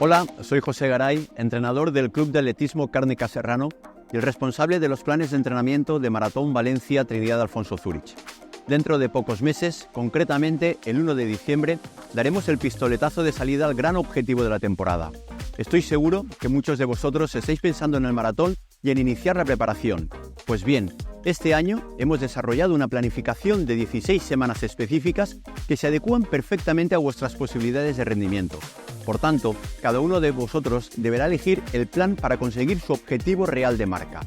Hola, soy José Garay, entrenador del Club de Atletismo Cárnica Serrano y el responsable de los planes de entrenamiento de Maratón Valencia Trinidad Alfonso Zúrich. Dentro de pocos meses, concretamente el 1 de diciembre, daremos el pistoletazo de salida al gran objetivo de la temporada. Estoy seguro que muchos de vosotros estáis pensando en el maratón y en iniciar la preparación. Pues bien, este año hemos desarrollado una planificación de 16 semanas específicas que se adecúan perfectamente a vuestras posibilidades de rendimiento. Por tanto, cada uno de vosotros deberá elegir el plan para conseguir su objetivo real de marca.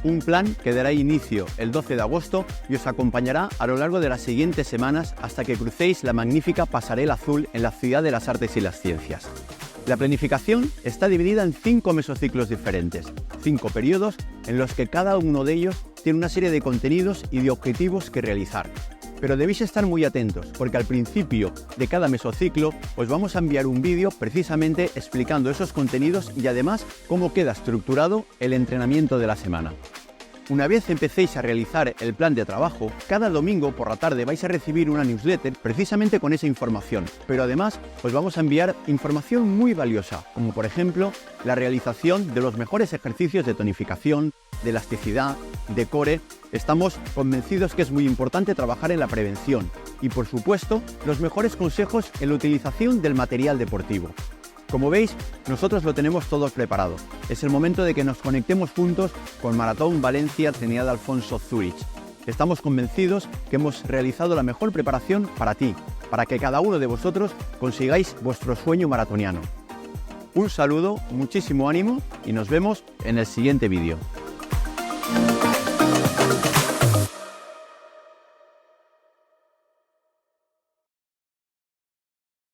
Un plan que dará inicio el 12 de agosto y os acompañará a lo largo de las siguientes semanas hasta que crucéis la magnífica pasarela azul en la Ciudad de las Artes y las Ciencias. La planificación está dividida en 5 mesociclos diferentes, 5 periodos en los que cada uno de ellos tiene una serie de contenidos y de objetivos que realizar. Pero debéis estar muy atentos, porque al principio de cada mesociclo os vamos a enviar un vídeo precisamente explicando esos contenidos y además cómo queda estructurado el entrenamiento de la semana. Una vez empecéis a realizar el plan de trabajo, cada domingo por la tarde vais a recibir una newsletter precisamente con esa información, pero además os vamos a enviar información muy valiosa, como por ejemplo la realización de los mejores ejercicios de tonificación, de elasticidad, de core. Estamos convencidos que es muy importante trabajar en la prevención y, por supuesto, los mejores consejos en la utilización del material deportivo. Como veis, nosotros lo tenemos todo preparado. Es el momento de que nos conectemos juntos con Maratón Valencia Trinidad Alfonso Zúrich. Estamos convencidos que hemos realizado la mejor preparación para ti, para que cada uno de vosotros consigáis vuestro sueño maratoniano. Un saludo, muchísimo ánimo y nos vemos en el siguiente vídeo.